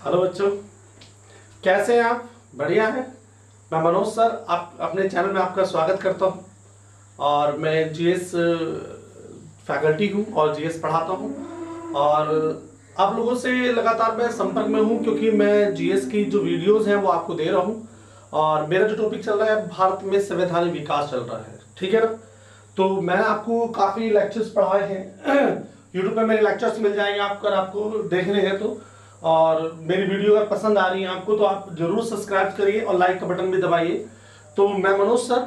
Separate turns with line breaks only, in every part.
Hello बच्चों, कैसे हैं आप? बढ़िया है। मैं मनोज सर आप अपने चैनल में आपका स्वागत करता हूं। और मैं जीएस फैकल्टी हूं और जीएस पढ़ाता हूं। और आप लोगों से लगातार मैं संपर्क में हूं क्योंकि मैं जीएस की जो वीडियोस हैं वो आपको दे रहा हूं। और मेरा जो टॉपिक चल रहा है भारत में संवैधानिक विकास चल रहा है, ठीक है ना। तो मैं आपको काफी लेक्चर्स पढ़ाए हैं यूट्यूब पे मेरे लेक्चर्स मिल जाएंगे आपको, अगर आपको देखने हैं तो। और मेरी वीडियो अगर पसंद आ रही है आपको तो आप जरूर सब्सक्राइब करिए और लाइक का बटन भी दबाइए। तो मैं मनोज सर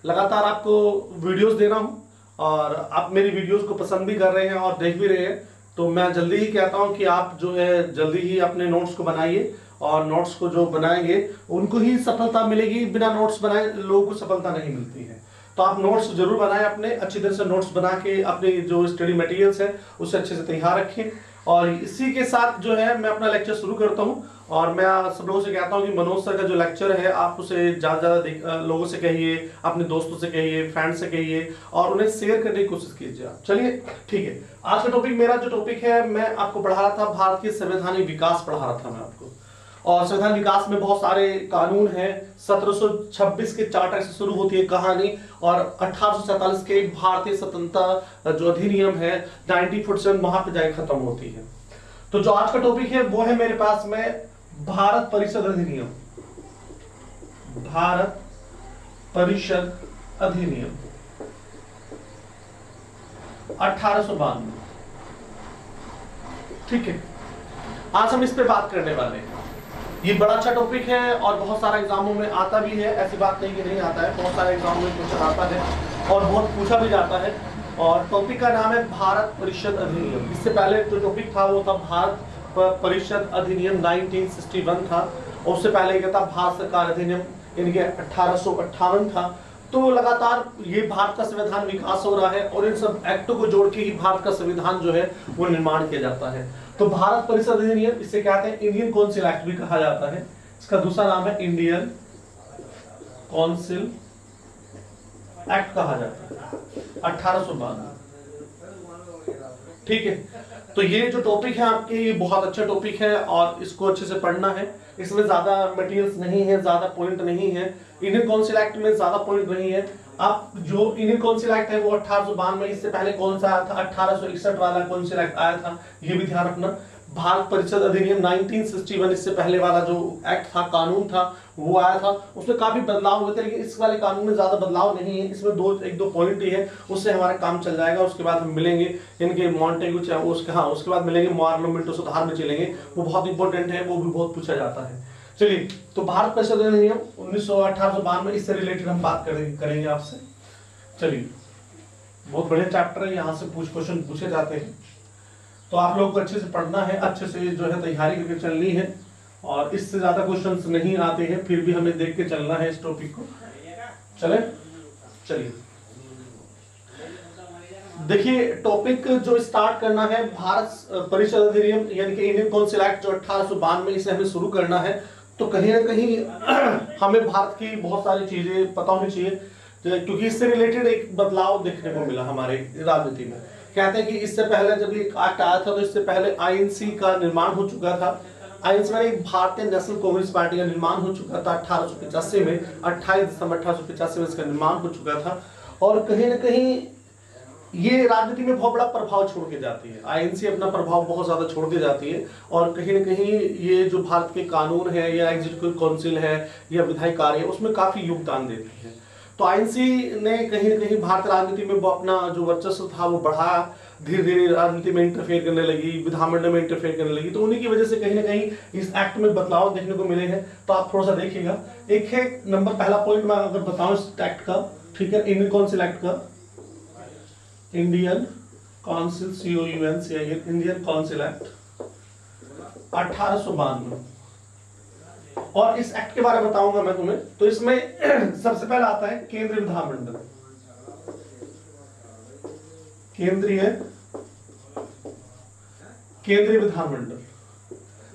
लगातार आपको वीडियोस दे रहा हूँ और आप मेरी वीडियोस को पसंद भी कर रहे हैं और देख भी रहे हैं। तो मैं जल्दी ही कहता हूँ कि आप जो है जल्दी ही अपने नोट्स को बनाइए। और नोट्स को जो बनाएंगे उनको ही सफलता मिलेगी, बिना नोट्स बनाए लोगों को सफलता नहीं मिलती है। तो आप नोट्स जरूर बनाएं, अपने अच्छी तरह से नोट्स बना के अपनी जो स्टडी मटेरियल्स है उसे अच्छे से तैयार रखें। और इसी के साथ जो है मैं अपना लेक्चर शुरू करता हूं। और मैं सब लोगों से कहता हूं कि मनोज सर का जो लेक्चर है आप उसे ज्यादा ज्यादा लोगों से कहिए, अपने दोस्तों से कहिए, फ्रेंड से कहिए और उन्हें शेयर करने की कोशिश कीजिए आप। चलिए ठीक है, आज का टॉपिक, मेरा जो टॉपिक है, मैं आपको पढ़ा रहा था भारत के संवैधानिक विकास पढ़ा रहा था मैं आपको। और संविधान विकास में बहुत सारे कानून हैं। 1726 के चार्टर से शुरू होती है कहानी और 1847 के भारतीय स्वतंत्रता जो अधिनियम है 1947 वहां पे जाके खत्म होती है। तो जो आज का टॉपिक है वो है मेरे पास में भारत परिषद अधिनियम। भारत परिषद अधिनियम 1892। ठीक है, आज हम इस पे बात करने वाले हैं। ये बड़ा अच्छा टॉपिक है और बहुत सारे एग्जामों में आता भी है, ऐसी बात नहीं कि नहीं आता है, बहुत सारे एग्जामों में क्वेश्चन आता है और बहुत पूछा भी जाता है। और टॉपिक का नाम है भारत परिषद अधिनियम। इससे पहले जो टॉपिक था वो था भारत परिषद अधिनियम 1961 था। और उससे पहले क्या था, भारत सरकार अधिनियम यानी कि 1858 था। तो लगातार ये भारत का संविधान विकास हो रहा है और इन सब एक्टों को जोड़ के ही भारत का संविधान जो है वो निर्माण किया जाता है। तो भारत परिषद अधिनियम, इसे कहते हैं इंडियन काउंसिल एक्ट भी कहा जाता है। इसका दूसरा नाम है इंडियन काउंसिल एक्ट कहा जाता है 1892। ठीक है, तो ये जो टॉपिक है आपके, ये बहुत अच्छा टॉपिक है और इसको अच्छे से पढ़ना है। इसमें ज्यादा मटेरियल्स नहीं है, ज्यादा पॉइंट नहीं है। इंडियन काउंसिल एक्ट में ज्यादा पॉइंट नहीं है। आप जो इंडियन काउंसिल एक्ट है वो 1892, इससे पहले कौन सा आया था, 1861 वाला काउंसिल एक्ट आया था, ये भी ध्यान रखना। भारत परिषद अधिनियम 1961, इससे पहले वाला जो एक्ट था, कानून था, वो आया था। उसमें काफी बदलाव हुए थे, लेकिन इस वाले कानून में ज्यादा बदलाव नहीं है। इसमें एक दो पॉइंट ही है, उससे हमारा काम चल जाएगा। उसके बाद हम मिलेंगे इनके मॉन्टेगू, उसके बाद मिलेंगे मार्लोमेंटो सुधार में चलेंगे, वो बहुत इंपॉर्टेंट है, वो भी बहुत पूछा जाता है। चलिए, तो भारत परिषद अधिनियम 1892, इससे रिलेटेड हम बात करेंगे आपसे। चलिए, बहुत बढ़िया चैप्टर है, यहाँ से क्वेश्चन पूछे जाते हैं। तो आप लोगों को अच्छे से पढ़ना है, अच्छे से जो है तैयारी करके चलनी है और इससे ज्यादा क्वेश्चंस नहीं आते हैं, फिर भी हमें देख के चलना है इस टॉपिक को। चलिए देखिए, टॉपिक जो स्टार्ट करना है, भारत परिषद अधिनियम यानी कि इंडियन काउंसिल एक्ट जो 1892, इसे हमें शुरू करना है। तो कहीं ना कहीं हमें भारत की बहुत सारी चीजें पता होनी चाहिए, क्योंकि इससे रिलेटेड एक बदलाव देखने को मिला हमारे राजनीति में। कहते हैं कि इससे पहले जब ये एक्ट आया था तो इससे पहले आईएनसी का निर्माण हो चुका था। आईएनसी में एक भारतीय नेशनल कांग्रेस पार्टी का निर्माण हो चुका था 1885 में, 28 दिसंबर 1885 में इसका निर्माण हो चुका था। और कहीं ना कहीं ये राजनीति में बहुत बड़ा प्रभाव छोड़ के जाती है। आईएनसी अपना प्रभाव बहुत ज्यादा छोड़ के जाती है और कहीं ना कहीं ये जो भारत के कानून है या एग्जीक्यूटिव काउंसिल है या विधायी कार्य है उसमें काफी योगदान देती है। तो आईएनसी ने कहीं ना कहीं भारतीय राजनीति में वो अपना जो वर्चस्व था वो बढ़ाया, धीरे धीरे राजनीति में इंटरफेयर करने लगी, विधानमंडल में इंटरफेयर करने लगी। तो उन्हीं की वजह से कहीं ना कहीं इस एक्ट में बदलाव देखने को मिले हैं। तो आप थोड़ा सा देखिएगा। एक है नंबर, पहला पॉइंट मैं अगर बताऊं इस एक्ट का, ठीक है, इंडियन काउंसिल एक्ट का, Indian council COUNCIL Indian council act 1892। और इस एक्ट के बारे में बताऊंगा मैं तुम्हें। तो इसमें सबसे पहला आता है केंद्रीय विधानमंडल। केंद्रीय विधानमंडल।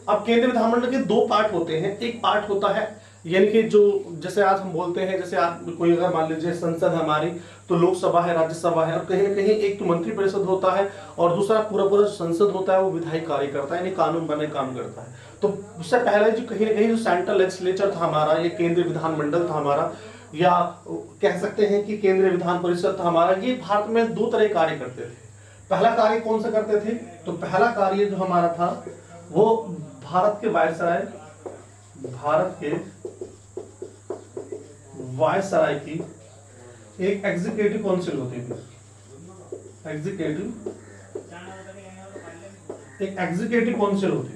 अब केंद्रीय विधानमंडल के दो पार्ट होते हैं। एक पार्ट होता है यानी कि जो जैसे आज हम बोलते हैं, जैसे आप कोई अगर मान लीजिए संसद हमारी, तो लोकसभा है, राज्यसभा है, और कहीं ना कहीं एक तो मंत्री परिषद होता है और दूसरा पूरा पूरा संसद होता है, वो विधायी कार्य करता है, यानी कानून बने काम करता है। तो उससे पहले जो कहीं ना कहीं जो सेंट्रल लेजिस्लेचर था हमारा, ये केंद्रीय विधानमंडल था हमारा, या कह सकते हैं कि केंद्रीय विधान परिषद था हमारा, ये भारत में दो तरह कार्य करते थे। पहला कार्य कौन सा करते थे? तो पहला कार्य जो हमारा था वो भारत के वायसराय की एक एग्जीक्यूटिव काउंसिल होती थी। एक एग्जीक्यूटिव काउंसिल होती थी,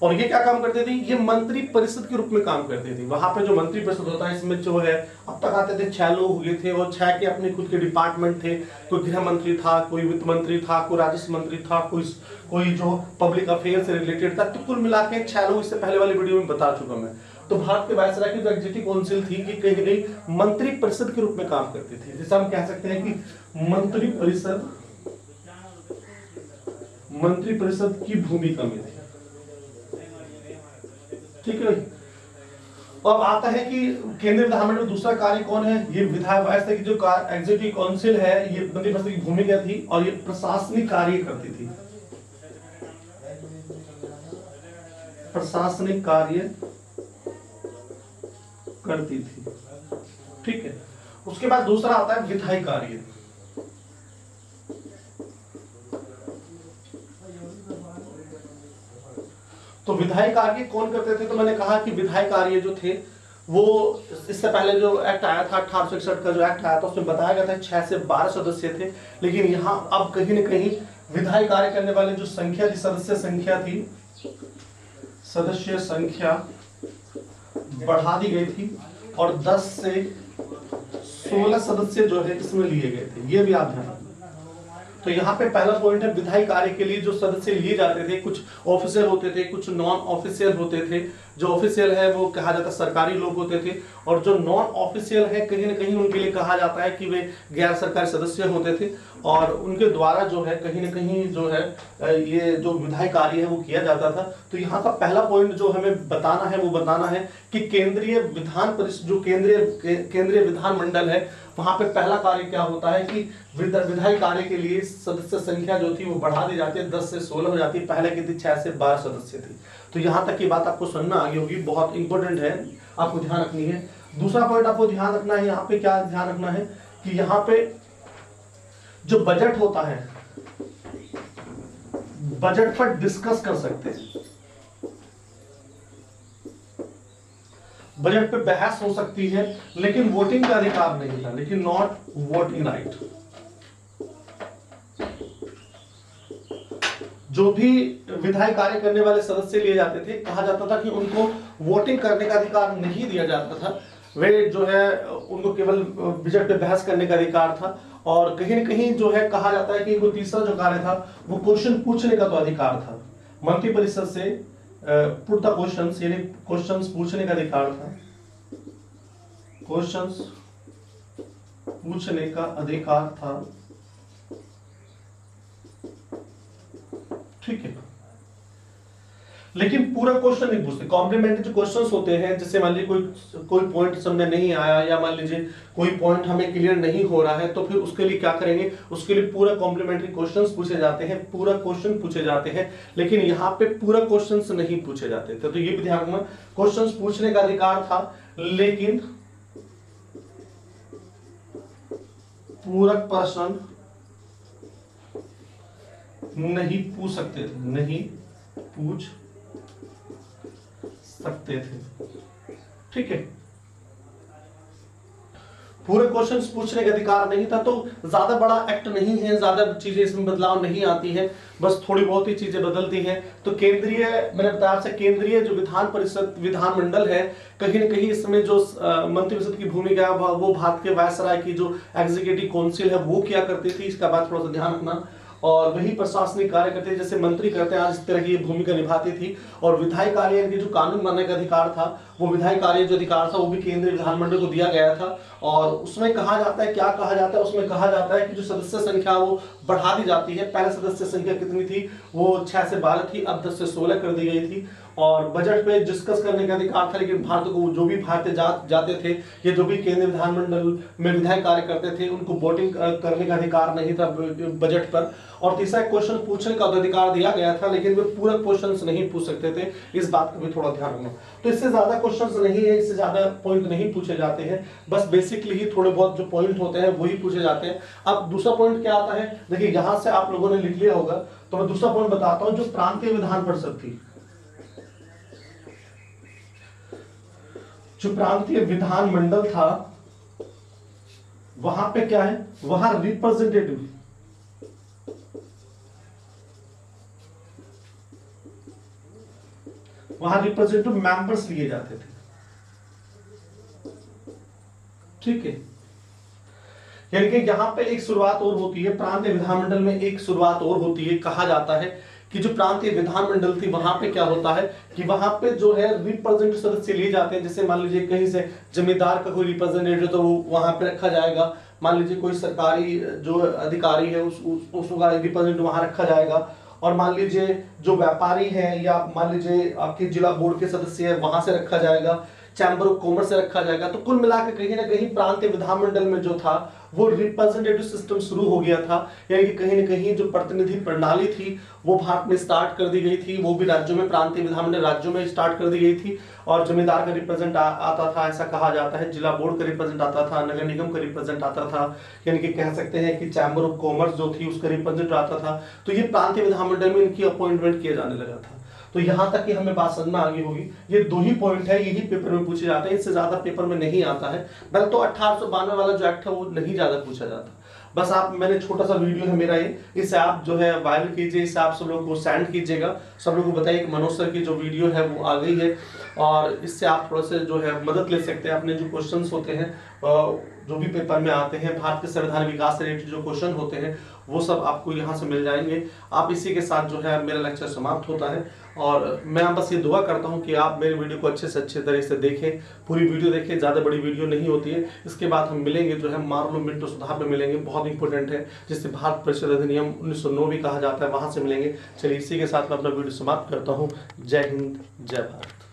और ये क्या काम करती थी? ये मंत्री परिषद के रूप में काम करती थी। वहां पे जो मंत्री परिषद होता है, इसमें जो है अब तक आते थे 6 लोग हुए थे, और 6 के अपने खुद के डिपार्टमेंट थे। कोई गृह मंत्री था, कोई वित्त मंत्री था, कोई राजस्व मंत्री था, कोई जो पब्लिक अफेयर से रिलेटेड था। तो कुल मिला के 6 लोग, इससे पहले वाली वीडियो में बता चुका मैं। तो भारत के वायसराय की जो एग्जीक्यूटिव काउंसिल थी कि कहीं ना कहीं मंत्री परिषद के रूप में काम करती थी, जिसे हम कह सकते हैं कि मंत्री परिषद की भूमिका में थी। ठीक है। अब आता है कि केंद्रीय विधानमंडल में दूसरा कार्य कौन है? ये विधायक वायसराय की जो एग्जीक्यूटिव काउंसिल है, ये मंत्री परिषद की भूमिका थी, और ये प्रशासनिक कार्य करती थी। प्रशासनिक कार्य करती थी। ठीक है। उसके बाद दूसरा आता है विधायी कार्य। तो विधायी कार्य कौन करते थे? तो मैंने कहा कि विधायी कार्य जो थे वो, इससे पहले जो एक्ट आया था 1861 का जो एक्ट आया था, उसमें बताया गया था 6 से 12 सदस्य थे। लेकिन यहाँ अब कहीं न कहीं विधायी कार्य करने वाले जो संख्या थी, सदस्य संख्या बढ़ा दी गई थी, और 10 से 16 सदस्य जो है इसमें लिए गए थे। ये भी आप ध्यान रखना। तो यहाँ पे पहला पॉइंट है, विधायी कार्य के लिए जो सदस्य लिए जाते थे, कुछ ऑफिशियल होते थे, कुछ नॉन ऑफिशियल होते थे। जो ऑफिशियल है वो कहा जाता है सरकारी लोग होते थे, और जो नॉन ऑफिशियल है कहीं ना कहीं उनके लिए कहा जाता है कि वे गैर सरकारी सदस्य होते थे, और उनके द्वारा जो है कहीं ना कहीं जो है ये जो विधायी कार्य है वो किया जाता था। तो यहाँ का पहला पॉइंट जो हमें बताना है वो बताना है कि केंद्रीय विधान परिषद, जो केंद्रीय विधानमंडल है, वहां पे पहला कार्य क्या होता है कि विधायी कार्य के लिए सदस्य संख्या जो थी वो बढ़ा दी जाती है, 10 से 16 हो जाती है। पहले की थी 6 से 12 सदस्य थी। तो यहाँ तक की बात आपको समझ में आ गई होगी, बहुत इंपॉर्टेंट है, आपको ध्यान रखनी है। दूसरा पॉइंट आपको ध्यान रखना है, यहाँ पे क्या ध्यान रखना है कि यहाँ पे जो बजट होता है, बजट पर डिस्कस कर सकते हैं, बजट पे बहस हो सकती है, लेकिन वोटिंग का अधिकार नहीं था, लेकिन नॉट वोटिंग राइट। जो भी विधायी कार्य करने वाले सदस्य लिए जाते थे, कहा जाता था कि उनको वोटिंग करने का अधिकार नहीं दिया जाता था। वे जो है उनको केवल बजट पे बहस करने का अधिकार था, और कहीं न कहीं जो है कहा जाता है कि वो तीसरा जो कार्य था वो क्वेश्चन पूछने का तो अधिकार था। मंत्री परिषद से पुट द क्वेश्चंस, यानी क्वेश्चंस पूछने का अधिकार था, क्वेश्चंस पूछने का अधिकार था। ठीक है। लेकिन पूरा क्वेश्चन नहीं पूछते, कॉम्प्लीमेंट्री जो क्वेश्चंस होते हैं, जैसे मान लीजिए कोई पॉइंट समझ नहीं आया, या मान लीजिए कोई पॉइंट हमें क्लियर नहीं हो रहा है, तो फिर उसके लिए क्या करेंगे? उसके लिए पूरा कॉम्प्लीमेंट्री क्वेश्चंस पूछे जाते हैं, पूरा क्वेश्चन पूछे जाते हैं। लेकिन यहाँ पे पूरा क्वेश्चंस नहीं पूछे जाते थे। तो ये भी ध्यान रखना, क्वेश्चंस पूछने का अधिकार था, लेकिन पूरक प्रश्न नहीं पूछ सकते थे, नहीं पूछ सकते थे। ठीक है। पूरे क्वेश्चंस पूछने का अधिकार नहीं था। तो ज्यादा बड़ा एक्ट नहीं है, ज्यादा चीजें इसमें बदलाव नहीं आती है, बस थोड़ी बहुत ही चीजें बदलती हैं। तो केंद्रीय, मैंने बताया आपसे, केंद्रीय जो विधान परिषद विधानमंडल है, कहीं न कहीं इसमें जो मंत्रिपरिषद की भूमिका है वो भारत के वायसराय की जो एग्जीक्यूटिव काउंसिल है वो किया करती थी। इसका बात थोड़ा सा ध्यान रखना। और वही प्रशासनिक कार्य करते जैसे मंत्री करते हैं आज इस तरह की भूमिका निभाती थी। और विधायी कार्य यानी कि जो कानून बनाने का अधिकार था, वो विधायी कार्य जो अधिकार था वो भी केंद्रीय विधानमंडल को दिया गया था। और उसमें कहा जाता है, क्या कहा जाता है, उसमें कहा जाता है कि जो सदस्य संख्या वो बढ़ा दी जाती है। पहले सदस्य संख्या कितनी थी, वो 6 से 12 थी, अब 10 से 16 कर दी गई थी। और बजट पे डिस्कस करने का अधिकार था, लेकिन भारत को जो भी भारतीय जाते थे, ये जो भी केंद्रीय विधानमंडल में विधायी कार्य करते थे, उनको वोटिंग करने का अधिकार नहीं था बजट पर। और तीसरा क्वेश्चन पूछने का अधिकार दिया गया था, लेकिन वे पूरा क्वेश्चन नहीं पूछ सकते थे। इस बात का भी थोड़ा ध्यान रखना। तो इससे ज्यादा क्वेश्चन नहीं है, इससे ज्यादा पॉइंट नहीं पूछे जाते हैं, बस बेसिकली ही थोड़े बहुत जो पॉइंट होते हैं वही पूछे जाते हैं। अब दूसरा पॉइंट क्या आता है, देखिए यहां से आप लोगों ने लिख लिया होगा, तो मैं दूसरा पॉइंट बताता हूं। जो प्रांतीय विधान परिषद थी, जो प्रांतीय विधान मंडल था, वहां पे क्या है, वहां रिप्रेजेंटेटिव, वहां रिप्रेजेंटेटिव मेंबर्स लिए जाते थे। ठीक है, यानी कि यहां पे एक शुरुआत और होती है, प्रांतीय विधानमंडल में एक शुरुआत और होती है। कहा जाता है कि जो प्रांतीय विधानमंडल थी, वहां पे क्या होता है कि वहां पे जो है रिप्रेजेंटेटिव सदस्य लिए जाते हैं। जैसे मान लीजिए कहीं से जमींदार का कोई रिप्रेजेंटेटिव, तो वो वहां पे रखा जाएगा। मान लीजिए कोई सरकारी जो अधिकारी है, उसका रिप्रेजेंटेटिव वहां रखा जाएगा। और मान लीजिए जो व्यापारी है, या मान लीजिए आपके जिला बोर्ड के सदस्य है, वहां से रखा जाएगा। चैम्बर ऑफ कॉमर्स से रखा जाएगा। तो कुल मिलाकर कहीं ना कहीं प्रांतीय विधानमंडल में जो था वो रिप्रेजेंटेटिव सिस्टम शुरू हो गया था। यानी कि कहीं ना कहीं जो प्रतिनिधि प्रणाली थी वो भारत में स्टार्ट कर दी गई थी। वो भी राज्यों में, प्रांतीय विधानमंडल राज्यों में स्टार्ट कर दी गई थी। और जमींदार का रिप्रेजेंट आता था, ऐसा कहा जाता है। जिला बोर्ड का रिप्रेजेंट आता था, नगर निगम का रिप्रेजेंट आता था, यानी कि कह सकते हैं कि चैम्बर ऑफ कॉमर्स जो थी उसका रिप्रेजेंट आता था। तो ये प्रांतीय विधानमंडल में इनकी अपॉइंटमेंट किया जाने लगा था। तो यहां तक कि हमें बात समझ में आ गई होगी। ये दो ही पॉइंट है, यही पेपर में पूछे जाते हैं, इससे ज्यादा पेपर में नहीं आता है। बल तो 1892 वाला जो एक्ट है वो नहीं ज्यादा पूछा जाता। बस आप, मैंने छोटा सा वीडियो है मेरा ये, इसे आप जो है वायरल कीजिए, इसे आप सब लोगों को सेंड कीजिएगा। सब लोगों को बताइए कि मनोज सर की जो वीडियो है वो आ गई है, और इससे आप थोड़ा सा जो है मदद ले सकते हैं। अपने जो क्वेश्चंस होते हैं जो भी पेपर में आते हैं, भारत के संविधान विकास से रिलेटेड जो क्वेश्चन होते हैं वो सब आपको यहाँ से मिल जाएंगे। आप इसी के साथ जो है मेरा लेक्चर समाप्त होता है। और मैं बस ये दुआ करता हूँ कि आप मेरे वीडियो को अच्छे से अच्छे तरह से देखें, पूरी वीडियो देखें। ज़्यादा बड़ी वीडियो नहीं होती है। इसके बाद हम मिलेंगे जो है मार्लो मिंटो सुधार में मिलेंगे, बहुत इंपॉर्टेंट है, जिससे भारत परिषद अधिनियम 1909 भी कहा जाता है, वहाँ से मिलेंगे। चलिए इसी के साथ मैं अपना वीडियो समाप्त करता हूँ। जय हिंद, जय भारत।